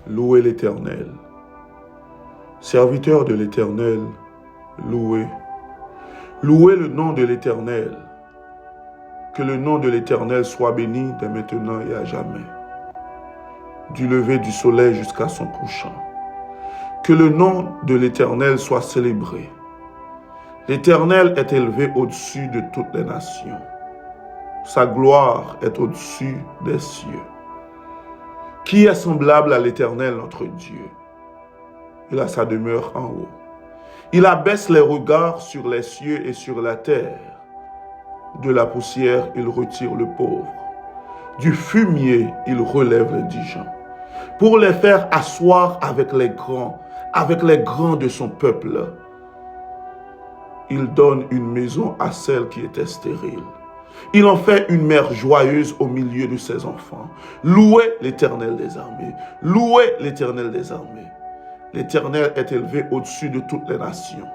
Louez l'Éternel. Serviteurs de l'Éternel, louez. Louez le nom de l'Éternel. Que le nom de l'Éternel soit béni dès maintenant et à jamais. Du lever du soleil jusqu'à son couchant. Que le nom de l'Éternel soit célébré. L'Éternel est élevé au-dessus de toutes les nations. Sa gloire est au-dessus des cieux. Qui est semblable à l'Éternel notre Dieu? Il a sa demeure en haut. Il abaisse les regards sur les cieux et sur la terre. De la poussière, il retire le pauvre. Du fumier, il relève les indigents. Pour les faire asseoir avec les grands de son peuple. Il donne une maison à celle qui était stérile. Il en fait une mère joyeuse au milieu de ses enfants. Louez l'Éternel des armées. Louez l'Éternel des armées. L'Éternel est élevé au-dessus de toutes les nations.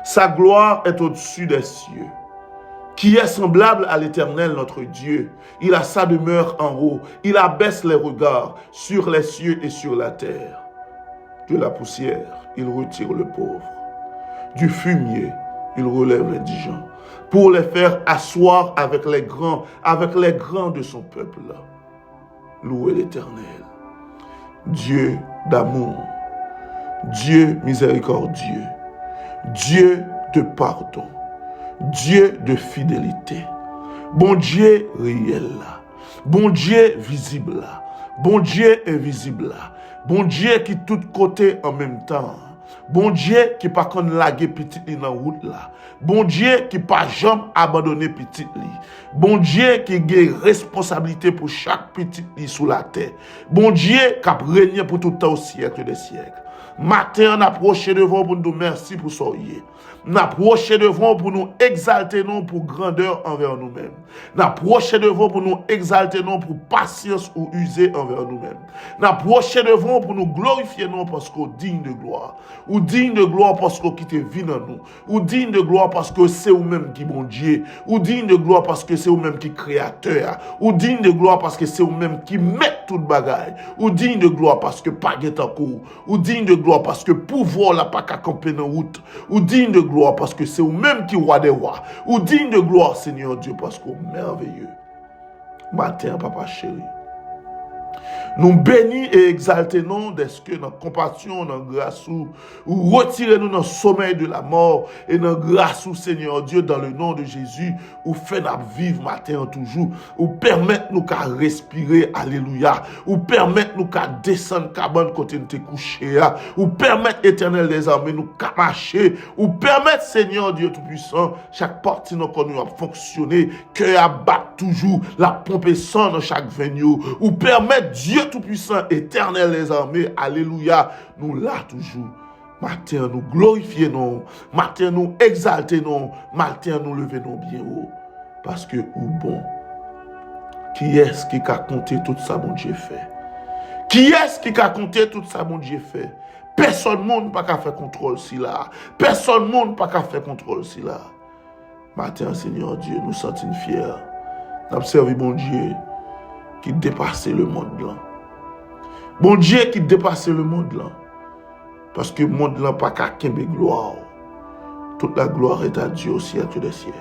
Sa gloire est au-dessus des cieux. Qui est semblable à l'Éternel notre Dieu? Il a sa demeure en haut. Il abaisse les regards sur les cieux et sur la terre. De la poussière, il retire le pauvre. Du fumier, il relève les indigents. Pour les faire asseoir avec les grands de son peuple. Louez l'Éternel. Dieu d'amour, Dieu miséricordieux, Dieu de pardon, Dieu de fidélité, bon Dieu réel, bon Dieu visible, bon Dieu invisible, bon Dieu qui tout côté en même temps, bon Dieu qui pas qu'on laguer petit li dans route là, bon Dieu qui pas jamais abandonner petit li, bon Dieu qui a responsabilité pour chaque petit li sous la terre, bon Dieu qui a régné pour tout le temps au siècle des siècles. Matin, on approche devant pour nous merci pour soyez. Nous approche devant pour nous exalter non pour grandeur envers nous-mêmes. Nous approche devant pour nous exalter non pour patience ou user envers nous-mêmes. Nous approche devant pour nous glorifier non parce qu'on digne de gloire. Ou digne de gloire parce qu'on quitte vie dans nous. Ou digne de gloire parce que c'est vous-même qui bon Dieu. Ou digne de gloire parce que c'est vous-même qui créateur. Ou digne de gloire parce que c'est vous-même qui met toute bagaille. Ou digne de gloire parce que pas guet en cours. Ou digne de gloire parce que pouvoir la pas qu'à camper dans route. Ou digne de gloire parce que c'est vous-même qui roi des rois. Ou digne de gloire, Seigneur Dieu, parce qu'on est merveilleux. Matin, papa chéri. Nous bénis et exaltons des que dans compassion, dans grâce ou retirez-nous dans le sommeil de la mort et dans grâce ou Seigneur Dieu dans le nom de Jésus ou fait-nous vivre matin toujours ou permettre-nous qu'à respirer alléluia ou permettre-nous qu'à descendre cabane côté nous te coucher ou permettre éternel des armées nous qu'à marcher ou permettre Seigneur Dieu tout-puissant chaque partie nous a fonctionner que à battre toujours la pompe sang dans chaque venue ou permettre Dieu tout-puissant, éternel des armées, alléluia, nous là toujours. Matin, nous glorifions, matin, nous exaltons, matin, nous levons bien haut. Parce que, ou bon, qui est-ce qui a compté tout ça, mon Dieu fait? Qui est-ce qui a compté tout ça, mon Dieu fait? Personne monde pas qu'à faire contrôle si là. Personne monde pas qu'à faire contrôle si là. Matin, Seigneur Dieu, nous sentons fiers. Nous observons, mon Dieu, qui dépassait le monde blanc. Bon Dieu qui dépassait le monde là. Parce que le monde là pas qu'à kembe gloire. Toute la gloire est à Dieu au siècle des siècles.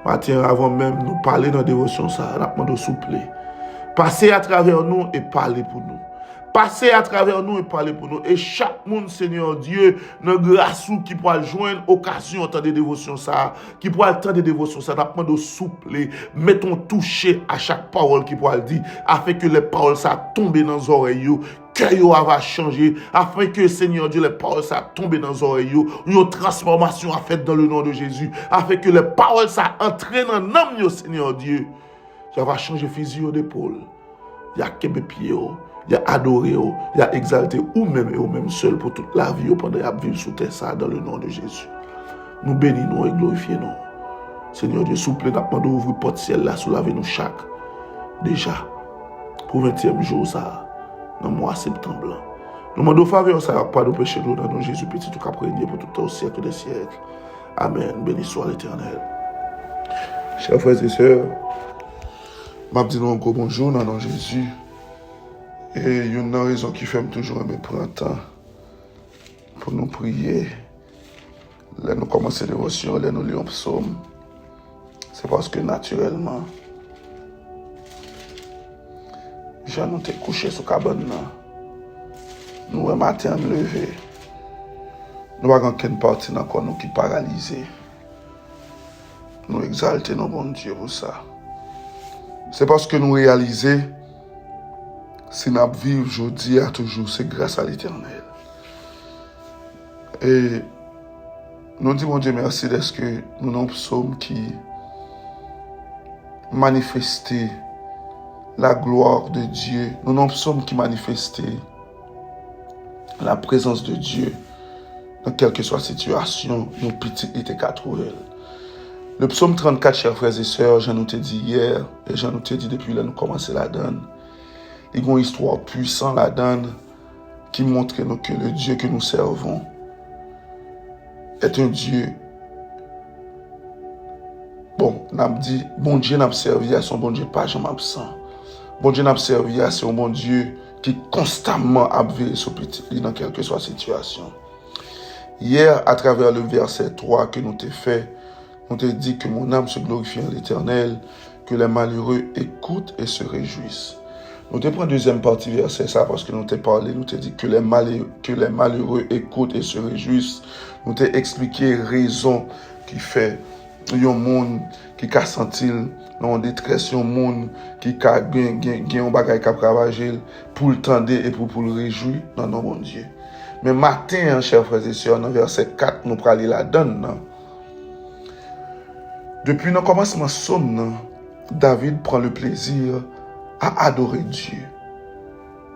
Matin, avant même nous parler dans la dévotion, ça, nous demandons souple. Passez à travers nous et parlez pour nous. Passez à travers nous et parlez pour nous. Et chaque monde, Seigneur Dieu, dans grâce qui pourra joindre occasion de des dévotions ça, qui pourra attendre des dévotions ça, nous demandons souple. Mettons toucher à chaque parole qui pourra le dire, afin que les paroles ça tombent dans les oreilles. Cœur va changer, afin que, Seigneur Dieu, les paroles ça tombe dans les oreilles, une transformation a faite dans le nom de Jésus, afin que les paroles ça entraînent dans l'âme, Seigneur Dieu. Ça va changer physique d'épaule. Il y a qu'un pied, il y a adoré, il y a exalté, ou même seul pour toute la vie, pendant la vie sous terre, ça, dans le nom de Jésus. Nous bénissons et glorifions. Seigneur Dieu, s'il vous plaît, nous demandons d'ouvrir la porte ciel là, sous la vie nous chaque. Déjà, pour 20e jour, ça. Dans le mois de septembre. Nous demandons faveur, ça pas de péché dans nos Jésus petit tout capréné pour tout le temps au siècle des siècles. Amen. Béni soit l'Éternel. Chers frères et sœurs, je dis encore bonjour dans le nom de Jésus. Et il y a une raison qui fait toujours me prendre temps pour nous prier. Là, nous commençons les dévotions, là, nous lisons psaume. C'est parce que naturellement, j'ai nous t'ai couché sous cabane. Nous, un matin, nous lever. Nous n'avons qu'une partie dans nous qui est paralysée. Nous exalter nos bon Dieu pour ça. C'est parce que nous réalisons, si nous vivons aujourd'hui à toujours, c'est grâce à l'Éternel. Et nous disons, mon Dieu, merci parce que nous avons un psaume qui manifestait la gloire de Dieu. Nous avons un psaume qui manifestait la présence de Dieu dans quelle que soit la situation, nos petits étaient qu'à trouver. Le psaume 34, chers frères et sœurs, je nous t'ai dit hier, et je nous t'ai dit depuis là, nous commençons la donne. Il y a une histoire puissante la donne qui montre nous que le Dieu que nous servons est un Dieu. Bon, n'a dit, bon Dieu n'a servi à son bon Dieu pas jamais absent. Bon Dieu n'a servi à son bon Dieu qui constamment a veillé sur petit dans quelle que soit la situation. Hier, à travers le verset 3 que nous t'ai fait, on te dit que mon âme se glorifie en l'Éternel, que les malheureux écoutent et se réjouissent. Nous te prenons deuxième partie verset ça parce que nous t'ai parlé, nous t'ai dit que les malheureux écoutent et se réjouissent. Nous t'ai expliqué raison qui fait un monde qui a senti dans détresse, un monde qui a bien un bagage qui a travaillé pour le tendre et pour le réjouir dans nos bon Dieu. Mais matin, chers frères et sœurs, dans verset 4, nous prenons la donne. Depuis le commencement de psaume, David prend le plaisir à adorer Dieu.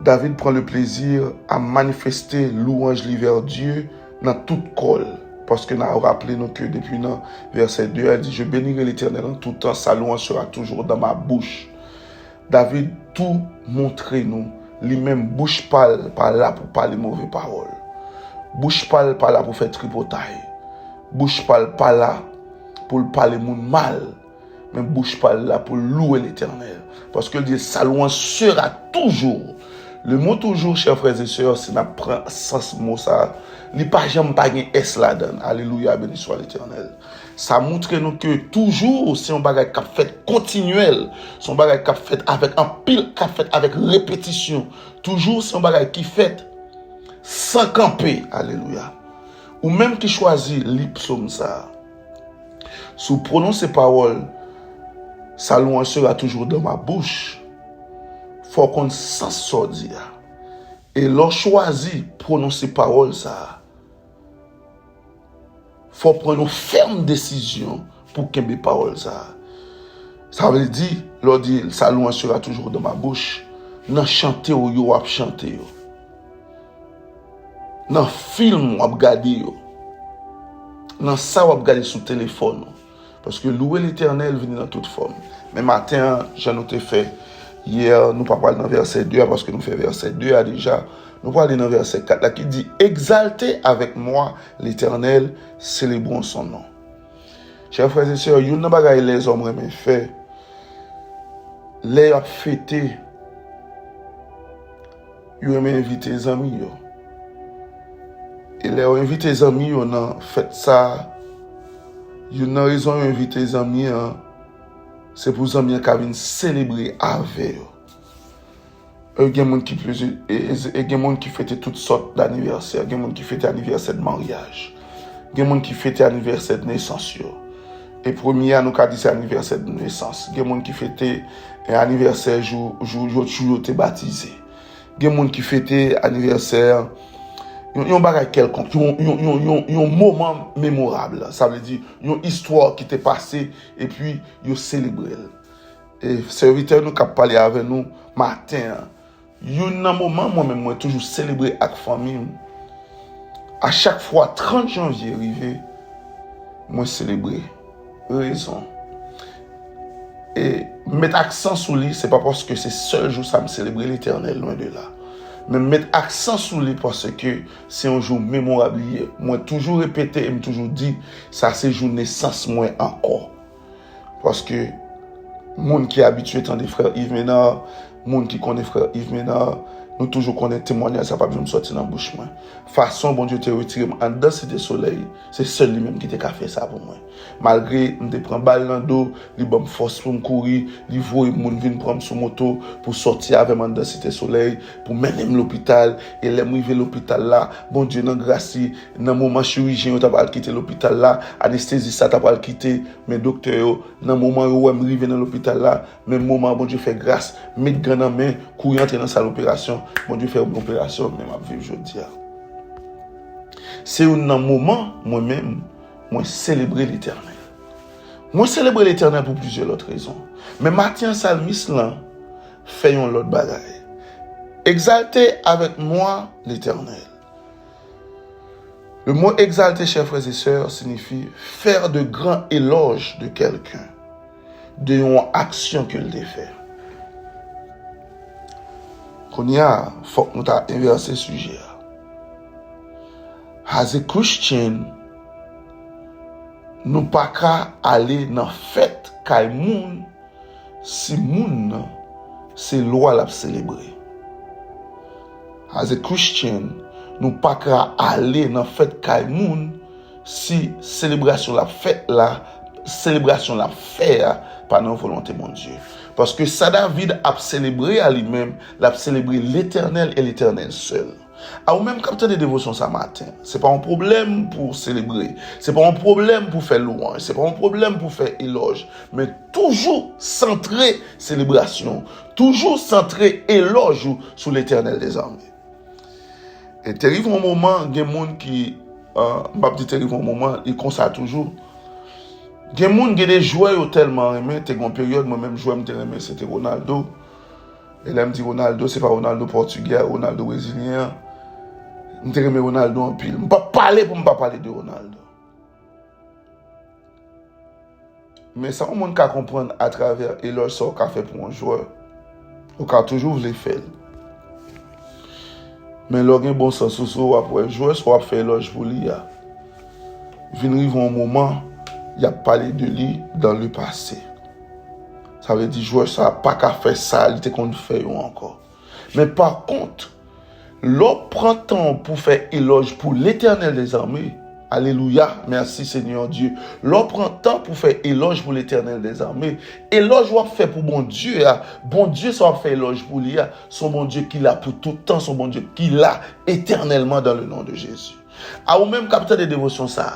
David prend le plaisir à manifester louange vers Dieu dans toute col. Parce que nous avons rappelé que depuis le verset 2, elle dit, je bénirai l'Éternel en tout temps, sa louange sera toujours dans ma bouche. David tout montre nous, lui-même bouche pas là pour parler mauvaises paroles. Bouche pas là pour faire tripotaille. Bouche pas là pour parler moun mal, mais bouche pas là pour louer l'Éternel. Parce que Dieu, sa louange sera toujours. Le mot toujours, chers frères et sœurs, si on prend sens mot ça, il pas jamais pas un S là-dedans. Alléluia, béni soit l'Éternel. Ça montre nous que toujours, c'est un bagage qui fait continuel, c'est un bagage qui fait avec un pile, qui fait avec répétition. Toujours, c'est un bagage qui fait sans camper. Alléluia. Ou même qui choisit l'ipsaume ça. Si vous prononcez ces paroles, sa louange sera toujours dans ma bouche. Il faut qu'on s'en sorte. Et lorsque choisit prononcer ces paroles, ça, il faut prendre une ferme décision pour que mes paroles, ça veut dire, lorsque sa louange sera toujours dans ma bouche, dans chanter ou yo ap chanter yo. Dans film ou ap gade yo. Dans ça ou ap gade sur téléphone. Parce que louer l'Éternel vient dans toute forme. Mais matin, j'ai noté fait. Hier, nous ne parlons pas dans verset 2 parce que nous faisons verset 2 déjà. Nous parlons dans verset 4 là, qui dit exaltez avec moi l'Éternel, célébrons son nom. Chers frères et sœurs, il y a des choses les hommes aiment faire. Les fêter. Ils aiment inviter les amis. Et les inviter les amis, on a fait ça. Il y a une raison d'inviter les amis. C'est pour les amis qui viennent célébrer avec eux. Il y a des gens qui fêtent toutes sortes d'anniversaires. Il y a des gens qui fêtent l'anniversaire de mariage. Il y a des gens qui fêtent l'anniversaire de naissance. Et premier, nous avons dit c'est l'anniversaire de naissance. Il y a des gens qui fêtent l'anniversaire jour où tu es baptisé. Il y a des gens qui fêtent l'anniversaire. Il y a un bagage quelconque, il y a un moment mémorable. Ça veut dire, il y a une histoire qui t'est passée et puis il y a célébré. Et serviteur nous qui a parlé avec nous matin, il y a un moment, moi-même, moi, toujours célébré avec la famille. À chaque fois, 30 janvier arrivé, moi célébrer. Raison. Et mettre accent sur lui, c'est pas parce que c'est seul jour ça me célébrer l'Éternel, loin de là. Mais mettre accent sur lui parce que c'est un jour mémorable. Moi, toujours répété et me toujours dit, ça c'est jour naissance, moi encore. Parce que, monde qui est habitué tant des frères Yves Ménard, monde qui connaît frère Yves Ménard, nous toujours connaissons témoignage, ça pas besoin de sortir dans la bouche. Façon, bon Dieu, te retire en dedans cité soleil, c'est seul lui-même qui t'a fait ça pour moi. Malgré, je prends balle dans le dos, il me force pour me courir, il voit mon vient prendre sur moto pour sortir avec moi dans cité soleil, pour mener l'hôpital, et les arrivé l'hôpital là, bon Dieu, dans grâce, dans le moment chirurgien, tu as quitté l'hôpital là, anesthésiste, ça t'a quitté, mais docteur, dans le moment où je arrivé dans l'hôpital là, même moment, bon Dieu, fait grâce, mettre grand en main, courir entrer dans sa l'opération, bon Dieu, faire une opération, même à vivre aujourd'hui. C'est un moment, moi-même, moi célébrer l'Éternel. Moi célébrer l'Éternel pour plusieurs autres raisons. Mais Matthieu Salmis là, fait un autre bagaille. Exaltez avec moi l'Éternel. Le mot exalter, chers frères et sœurs, signifie faire de grands éloges de quelqu'un, de une action qu'il a fait. Qu'on y a, faut que nous t'as inversé le sujet. As a Christian, nous pas qu'à aller dans fête kay moun si moun c'est loi la célébrer. As a Christian, nous pas qu'à aller dans fête kay moun si célébration la fête la célébration la faire par notre volonté mon Dieu. Parce que ça David a célébré à lui-même, l'a célébré l'Éternel et l'Éternel seul. À ou même quand de dévotion ce matin, c'est pas un problème pour célébrer, c'est pas un problème pour faire louange, c'est pas un problème pour faire éloge, mais toujours centré célébration, toujours centré éloge sur l'Éternel des armées. Et t'arrive un moment, il y a des gens qui, t'arrive un moment, ils consacrent toujours. Il y a des gens qui ont des joueurs tellement aimés, t'es une période, moi-même, joueur me aimé, c'était Ronaldo. Et là, me dit Ronaldo, c'est pas Ronaldo portugais, Ronaldo brésilien. Je aimé Ronaldo en pile. Je ne peux pas parler pour ne pas parler de Ronaldo. Mais ça, on peut comprendre à travers l'éloge ça qu'on a fait pour un joueur. On a toujours voulu faire. Mais l'on a un bon sens pour un joueur, soit fait l'éloge pour lui. Il arrive un moment, il a parlé de lui dans le passé. Ça veut dire joueur ça pas qu'à faire ça, il était qu'on fait encore. Mais par contre, l'on prend temps pour faire éloge pour l'Éternel des armées. Alléluia, merci Seigneur Dieu. L'on prend temps pour faire éloge pour l'Éternel des armées. Éloge on fait pour bon Dieu. Bon Dieu ça va faire éloge pour lui. Son bon Dieu qu'il a pour tout temps, son bon Dieu qu'il a éternellement dans le nom de Jésus. À ou même capitaine de dévotion ça.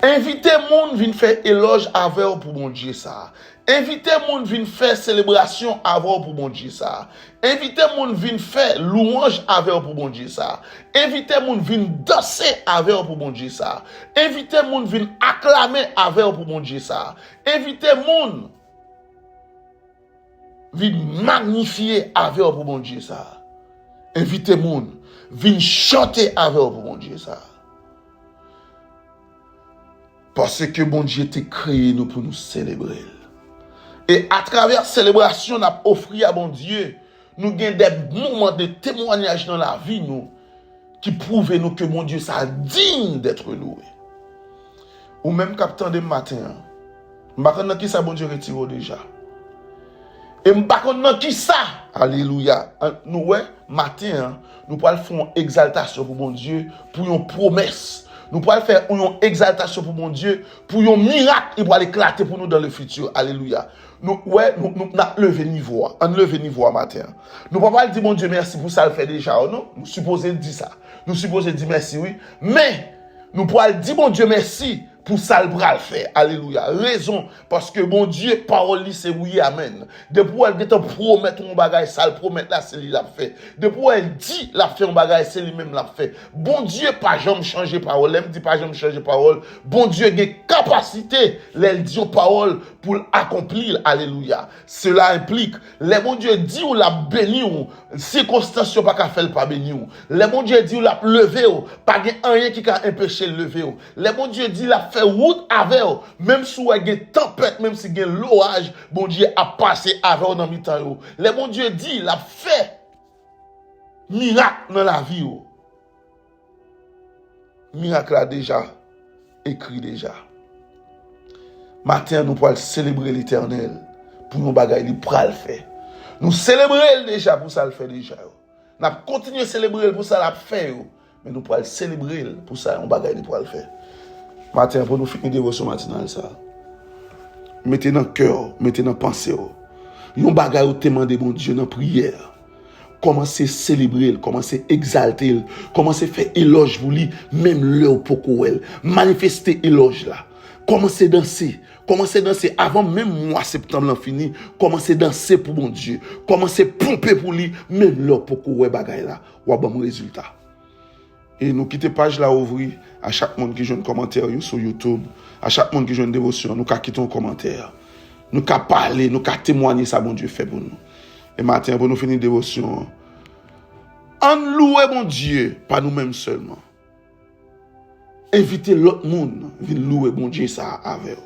Invitez moun vin faire éloge avec pour bon Dieu ça. Invitez moun vin faire célébration avec pour bon Dieu ça. Invitez moun vin faire louange avec pour bon Dieu ça. Invitez moun vin danser avec pour bon Dieu ça. Invitez moun vin acclamer avec pour bon Dieu ça. Invitez moun vin magnifier avec pour bon Dieu ça. Invitez moun vin chanter avec pour bon Dieu ça. Parce que bon Dieu t'a créé nous pour nous célébrer. Et à travers célébration, nous avons offert à bon Dieu, nous avons des moments de témoignage dans la vie nous, qui prouvent nous que mon Dieu ça digne d'être loué. Ou même capitaine de matin, je ne sais pas qui ça bon Dieu retire déjà. Et je ne sais pas qui ça. Alléluia. Nous, matin, nous pouvons faire une exaltation pour mon Dieu, pour une promesse. Nous pouvons faire une exaltation pour mon Dieu, pour un miracle, il va éclater pour nous dans le futur. Alléluia. Nous avons levé niveau. On levé niveau matin. Nous ne pouvons pas dire, mon Dieu, merci pour ça, le fait déjà. Non? Nous supposons dire ça. Nous supposons dire merci, oui. Mais, nous pouvons dire, mon Dieu, merci pour ça, le bras le fait. Alléluia. Raison, parce que mon Dieu, parole, c'est oui, amen. Depuis elle te promettre mon bagage, ça le promet là, c'est lui l'a fait. Depuis elle dit, la fait un bagage, c'est lui-même l'a fait. Bon Dieu, pas jamais changer parole. Elle me dit pas jamais changer parole. Bon Dieu, a une capacité, elle dit parole pour l'accomplir. Alléluia. Cela implique, les bon Dieu dit ou la béni ou, circonstance pas qu'à faire pas béni ou. Les bon Dieu dit ou la lever ou, pas rien qui a empêché le lever ou. Les bon Dieu dit la fait route avec eux, même si il y a une tempête, même si il y a un l'orage, bon Dieu a passé avec eux dans le temps. Le bon Dieu dit, il a fait miracle dans la vie. Miracle a déjà écrit déjà. Matin, nous pouvons célébrer l'Éternel pour nos bagailles, il pourra le faire. Nous célébrer déjà pour ça le faire déjà. N'a continuer à célébrer pour ça l'a fait mais nous pourrons célébrer pour ça on bagaille nous pourrons le faire. Matin pour nous finir dévotion matinale ça. Mettez dans cœur, mettez dans pensée yon bagaille ou demander bon Dieu dans prière. Commencez à célébrer, commencez à exalter, commencez à faire éloge pour lui même l'heure pour elle. Manifester éloge là. Commencez à danser avant même mois septembre fini, commencez à danser pour mon Dieu, commencez à pomper pour lui même l'heure pour elle bagaille là, ou bon résultat. Et nous quitter page là ouvrir à chaque monde qui joue un commentaire sur YouTube, à chaque monde qui joue une dévotion, nous quitter un commentaire. Nous qu'à parler, nous qu'à témoigner ça bon Dieu fait pour nous. Et matin pour nous finir dévotion, en louer mon Dieu, pas nous-mêmes seulement. Invitez l'autre monde à louer mon Dieu ça avec vous.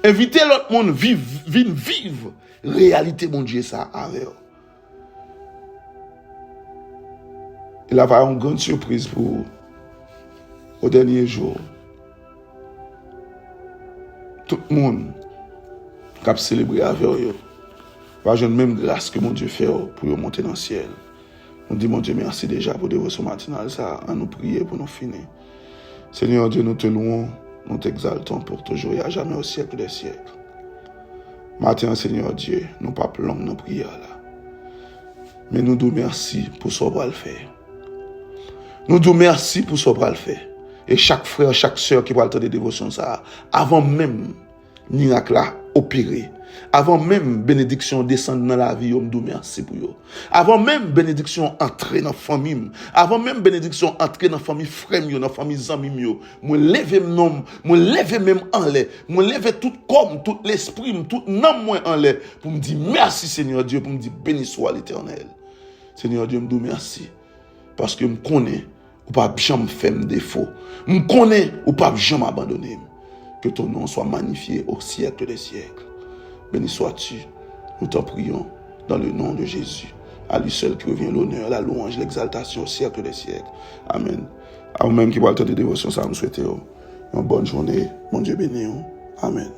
Invitez l'autre monde vivre réalité mon Dieu ça avec vous. Il va y avoir une grande surprise pour vous au dernier jour. Tout le monde qui a célébré avec vous va avoir même grâce que mon Dieu fait pour monter dans le ciel. Nous disons, mon Dieu, merci déjà pour dévotion matinale, ça, à nous prier pour nous finir. Seigneur Dieu, nous te louons, nous t'exaltons pour toujours et à jamais au siècle des siècles. Matin, Seigneur Dieu, nous pas plomb nos prières là. Mais nous disons merci pour ce qu'on le faire. Nous disons merci pour ce qu'on le faire. Et chaque frère, chaque soeur qui va le temps de dévotion, ça, avant même miracle là opéré, avant même bénédiction descendre dans la vie, on me dit merci pour eux. Avant même bénédiction entrer dans la famille, avant même bénédiction entrer dans la famille frère, dans la famille amis, moi lever nom, moi lever même en l'air, moi lever tout comme, tout l'esprit, tout nom moi en l'air pour me dire merci Seigneur Dieu, pour me dire béni soit l'Éternel. Seigneur Dieu, me dit merci parce que me connais ou pas jamais faire défaut. Me connais ou pas jamais abandonner. Que ton nom soit magnifié au siècle des siècles. Béni sois-tu, nous t'en prions, dans le nom de Jésus. À lui seul qui revient l'honneur, la louange, l'exaltation au siècle des siècles. Amen. À vous-même qui va le temps de dévotion, ça nous souhaitons une bonne journée. Mon Dieu béni. Amen.